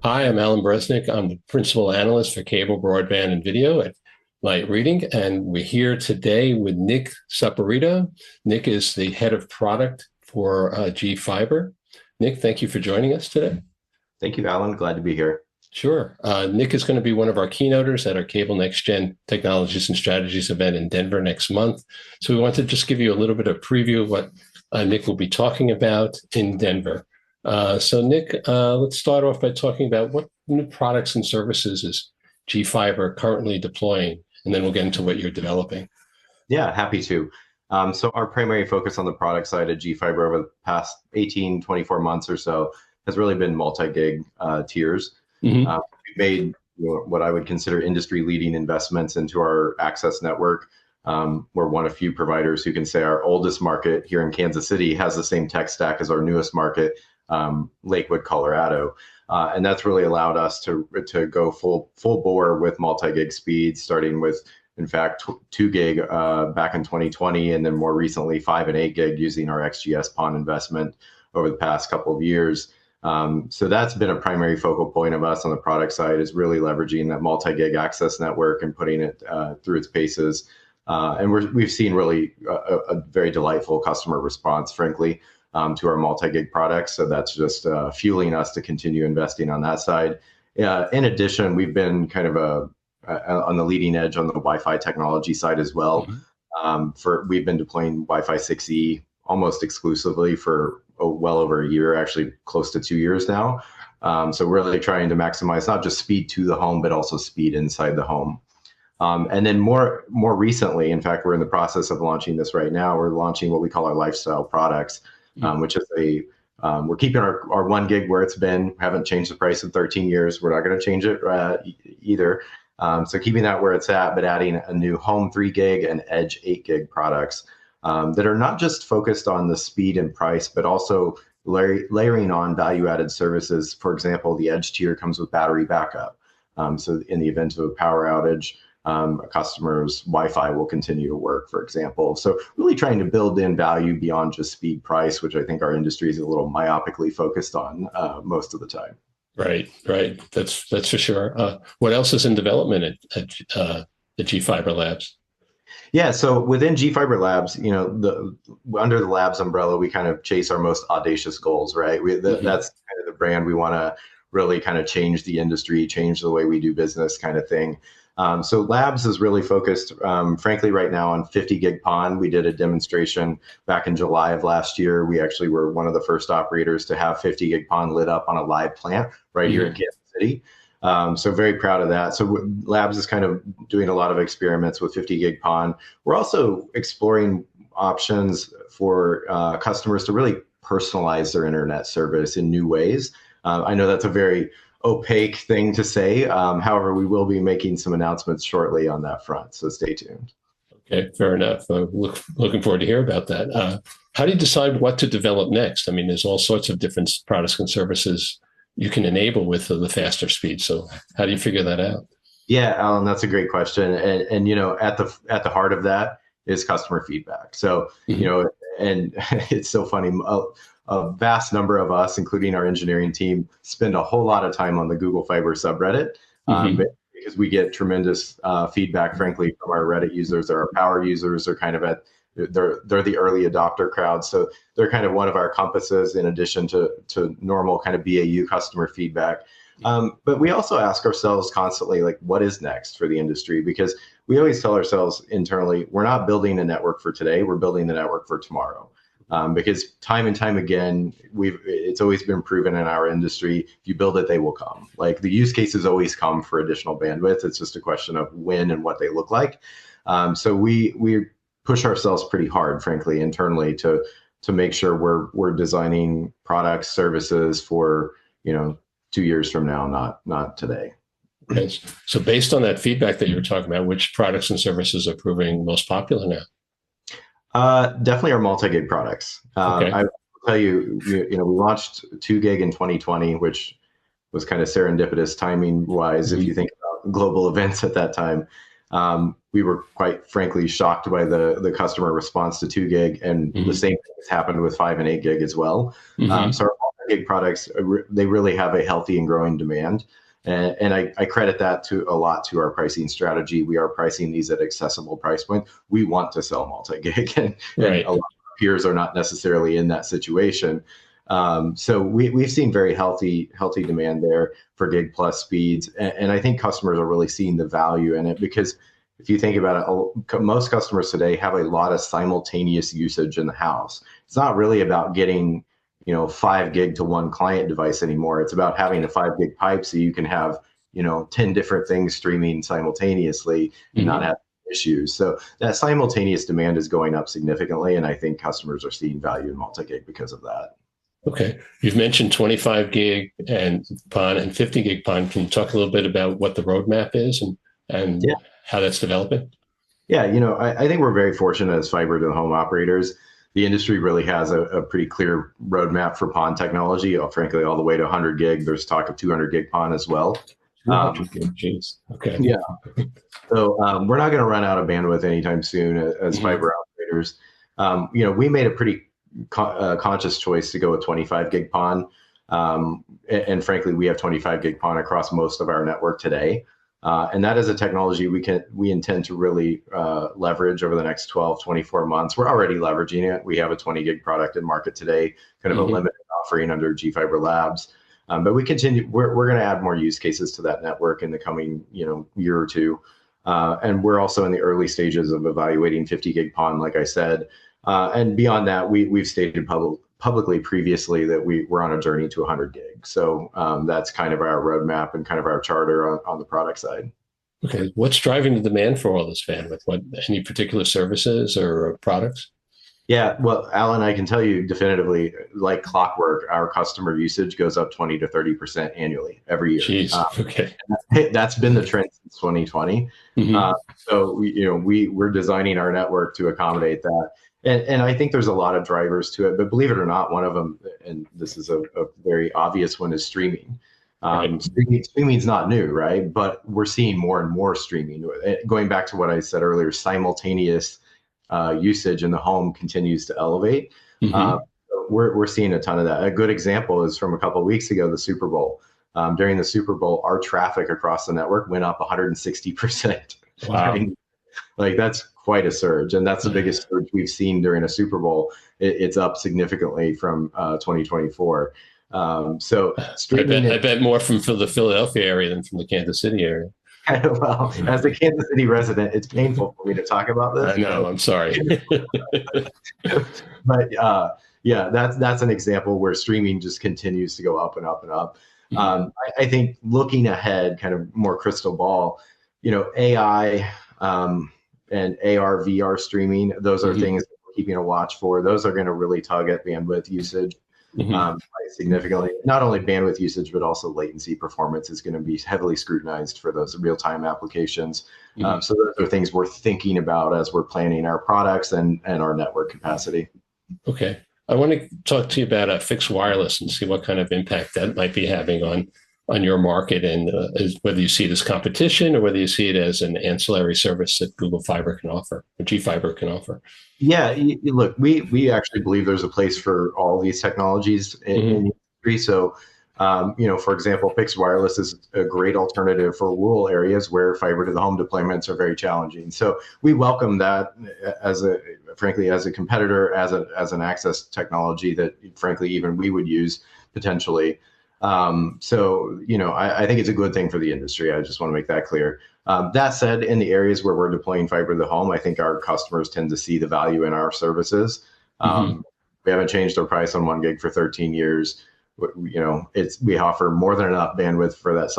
Hi, I'm Alan Bresnick. I'm the principal analyst for cable, broadband, and video at Light Reading. And we're here today with Nick Saporito. Nick is the head of product for GFiber. Nick, thank you for joining us today. Thank you, Alan. Glad to be here. Sure. Nick is going to be one of our keynoters at our Cable Next Gen Technologies and Strategies event in Denver next month. So we want to just give you a little bit of preview of what Nick will be talking about in Denver. So Nick, let's start off by talking about what new products and services is GFiber currently deploying, and then we'll get into what you're developing. Yeah, happy to. So our primary focus on the product side of GFiber over the past 18, 24 months or so has really been multi-gig tiers. Mm-hmm. We've made what I would consider industry-leading investments into our access network. We're one of few providers who can say our oldest market here in Kansas City has the same tech stack as our newest market, Lakewood, Colorado. And that's really allowed us to go full bore with multi-gig speeds, starting with, in fact, 2 gig back in 2020, and then more recently 5 and 8 gig using our XGS-PON investment over the past couple of years. So that's been a primary focal point of us on the product side, is really leveraging that multi-gig access network and putting it through its paces. And we've seen really a very delightful customer response, frankly, to our multi-gig products. So that's just fueling us to continue investing on that side. In addition, we've been kind of on the leading edge on the Wi-Fi technology side as well. We've been deploying Wi-Fi 6E almost exclusively for well over a year, actually close to 2 years now. So we're really trying to maximize not just speed to the home, but also speed inside the home. And then more recently, in fact, we're in the process of launching this right now. We're launching what we call our lifestyle products, which is we're keeping our 1 gig where it's been. We haven't changed the price in 13 years. We're not going to change it either. So keeping that where it's at, but adding a new home 3 gig and edge 8 gig products that are not just focused on the speed and price, but also layering on value-added services. For example, the edge tier comes with battery backup. So in the event of a power outage, a customer's Wi-Fi will continue to work, for example. So really trying to build in value beyond just speed price, which I think our industry is a little myopically focused on most of the time. Right. That's for sure. What else is in development at the GFiber Labs? Yeah, so within GFiber Labs, under the Labs umbrella, we kind of chase our most audacious goals, right? That's kind of the brand we want to really kind of change the industry, change the way we do business kind of thing. So Labs is really focused, frankly, right now on 50 gig PON. We did a demonstration back in July of last year. We actually were one of the first operators to have 50 gig PON lit up on a live plant right here in Kansas City. So very proud of that. So Labs is kind of doing a lot of experiments with 50 gig PON. We're also exploring options for customers to really personalize their internet service in new ways. I know that's a very opaque thing to say. However, we will be making some announcements shortly on that front. So stay tuned. Okay, fair enough. Looking forward to hear about that. How do you decide what to develop next? I mean, there's all sorts of different products and services you can enable with the faster speed. So how do you figure that out? Yeah, Alan, that's a great question. And at the heart of that is customer feedback. So, and it's so funny. A vast number of us, including our engineering team, spend a whole lot of time on the Google Fiber subreddit because we get tremendous feedback, frankly, from our Reddit users or our power users. Are kind of they're the early adopter crowd, so they're kind of one of our compasses in addition to normal kind of BAU customer feedback. But we also ask ourselves constantly, like, what is next for the industry? Because we always tell ourselves internally, we're not building a network for today, we're building the network for tomorrow. Because time and time again, it's always been proven in our industry, if you build it, they will come. Like, the use cases always come for additional bandwidth. It's just a question of when and what they look like. So we push ourselves pretty hard, frankly, internally to make sure we're designing products, services for 2 years from now, not today. Okay. So based on that feedback that you were talking about, which products and services are proving most popular now? Definitely our multi-gig products. Okay. I will tell you, we launched 2 gig in 2020, which was kind of serendipitous timing wise. If you think about global events at that time, we were quite frankly shocked by the customer response to 2 gig, and the same thing has happened with 5 and 8 gig as well. So our gig products, they really have a healthy and growing demand. And I credit that to a lot to our pricing strategy. We are pricing these at accessible price point. We want to sell multi-gig, and Right. a lot of peers are not necessarily in that situation. So we've seen very healthy demand there for gig plus speeds, and I think customers are really seeing the value in it, because if you think about it, most customers today have a lot of simultaneous usage in the house. It's not really about getting 5 gig to one client device anymore. It's about having a 5 gig pipe so you can have 10 different things streaming simultaneously and not have issues. So that simultaneous demand is going up significantly, and I think customers are seeing value in multi-gig because of that. Okay. You've mentioned 25 gig and PON and 50 gig PON. Can you talk a little bit about what the roadmap is and Yeah. how that's developing? Yeah, I think we're very fortunate as fiber to the home operators. The industry really has a pretty clear roadmap for PON technology, frankly, all the way to 100 gig. There's talk of 200 gig PON as well. 200 gig, geez. Okay. Yeah. So we're not going to run out of bandwidth anytime soon as fiber operators. We made a pretty conscious choice to go with 25 gig PON. And frankly, we have 25 gig PON across most of our network today. And that is a technology we intend to really leverage over the next 12, 24 months. We're already leveraging it. We have a 20 gig product in market today, kind of a limited offering under GFiber Labs. But we're going to add more use cases to that network in the coming year or two. And we're also in the early stages of evaluating 50 gig PON, like I said. And beyond that, we've stated publicly previously that we're on a journey to 100 gig. So that's kind of our roadmap and kind of our charter on the product side. Okay. What's driving the demand for all this bandwidth? Any particular services or products? Yeah, well, Alan, I can tell you definitively, like clockwork, our customer usage goes up 20 to 30% annually every year. Jeez. Okay. That's been the trend since 2020. So we're designing our network to accommodate that. And I think there's a lot of drivers to it, but believe it or not, one of them, and this is a very obvious one, is streaming. Streaming is not new, right? But we're seeing more and more streaming. Going back to what I said earlier, simultaneous usage in the home continues to elevate. We're seeing a ton of that. A good example is from a couple of weeks ago, the Super Bowl. During the Super Bowl, our traffic across the network went up 160%. Wow. Like that's quite a surge, and that's the biggest surge we've seen during a Super Bowl. It's up significantly from 2024. So streaming, I bet more from the Philadelphia area than from the Kansas City area. Well, as a Kansas City resident, it's painful for me to talk about this. I know. I'm sorry. But yeah, that's an example where streaming just continues to go up and up and up. I think looking ahead, kind of more crystal ball, AI and AR, VR streaming, those are things that we're keeping a watch for. Those are going to really tug at bandwidth usage quite significantly. Not only bandwidth usage, but also latency performance is going to be heavily scrutinized for those real-time applications. So those are things we're thinking about as we're planning our products and our network capacity. Okay. I want to talk to you about fixed wireless and see what kind of impact that might be having on your market, and whether you see it as competition or whether you see it as an ancillary service that Google Fiber can offer, or GFiber can offer. Yeah, look, we actually believe there's a place for all these technologies in the industry. So, for example, fixed wireless is a great alternative for rural areas where fiber to the home deployments are very challenging. So we welcome that frankly, as a competitor, as an access technology that frankly, even we would use potentially. So, I think it's a good thing for the industry. I just want to make that clear. That said, in the areas where we're deploying fiber to the home, I think our customers tend to see the value in our services. We haven't changed our price on 1 gig for 13 years. We offer more than enough bandwidth for that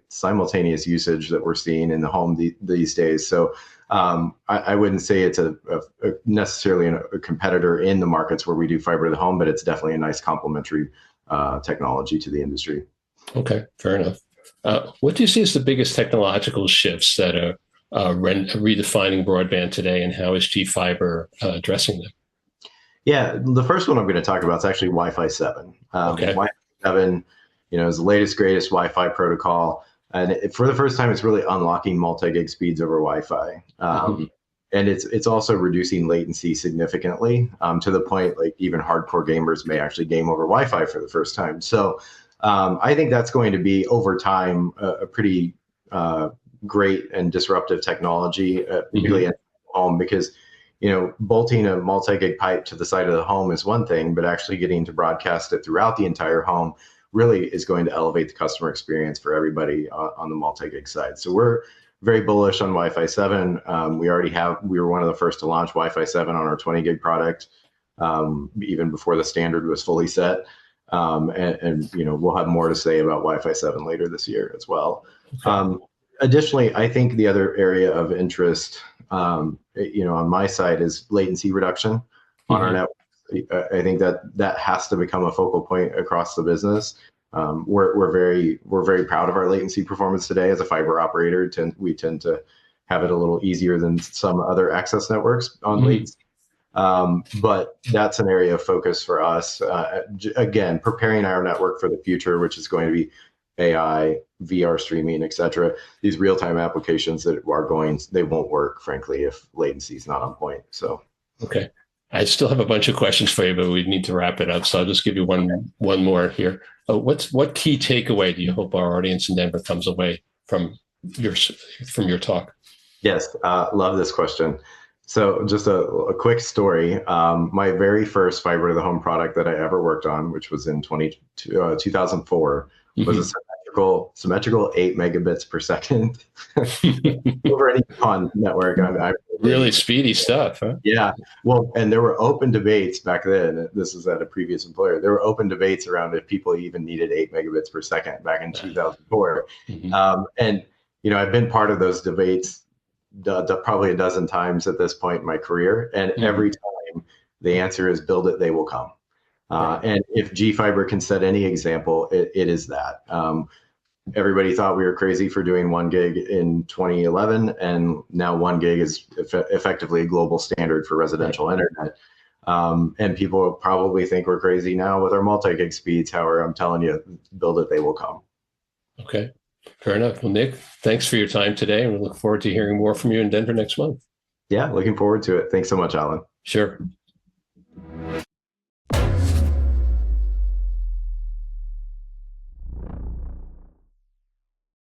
simultaneous usage that we're seeing in the home these days. So I wouldn't say it's necessarily a competitor in the markets where we do fiber to the home, but it's definitely a nice complementary technology to the industry. Okay, fair enough. What do you see as the biggest technological shifts that are redefining broadband today, and how is GFiber addressing them? Yeah, the first one I'm going to talk about is actually Wi-Fi 7. Wi-Fi 7, is the latest, greatest Wi-Fi protocol. And for the first time, it's really unlocking multi-gig speeds over Wi-Fi. And it's also reducing latency significantly, to the point like even hardcore gamers may actually game over Wi-Fi for the first time. So I think that's going to be over time a pretty great and disruptive technology, particularly at home, because bolting a multi-gig pipe to the side of the home is one thing, but actually getting to broadcast it throughout the entire home really is going to elevate the customer experience for everybody on the multi-gig side. So we're very bullish on Wi-Fi 7. We were one of the first to launch Wi-Fi 7 on our 20 gig product, even before the standard was fully set. And we'll have more to say about Wi-Fi 7 later this year as well. Okay. Additionally, I think the other area of interest, on my side, is latency reduction on our network. I think that has to become a focal point across the business. We're very proud of our latency performance today as a fiber operator. We tend to have it a little easier than some other access networks on latency. But that's an area of focus for us. Again, preparing our network for the future, which is going to be AI, VR streaming, et cetera. These real-time applications they won't work, frankly, if latency is not on point. So, okay. I still have a bunch of questions for you, but we need to wrap it up. So I'll just give you one more here. What key takeaway do you hope our audience in Denver comes away from your talk? Yes, love this question. So just a quick story. My very first fiber to the home product that I ever worked on, which was in 2004, was a symmetrical 8 megabits per second over an econ network. Really speedy stuff, huh? Yeah. Well, and there were open debates back then. This is at a previous employer. There were open debates around if people even needed 8 megabits per second back in 2004. And I've been part of those debates probably a dozen times at this point in my career, and every time the answer is build it, they will come. And if GFiber can set any example, it is that. Everybody thought we were crazy for doing 1 gig in 2011, and now 1 gig is effectively a global standard for residential internet. And people probably think we're crazy now with our multi-gig speeds. However, I'm telling you, build it, they will come. Okay, fair enough. Well, Nick, thanks for your time today, and we look forward to hearing more from you in Denver next month. Yeah, looking forward to it. Thanks so much, Alan. Sure.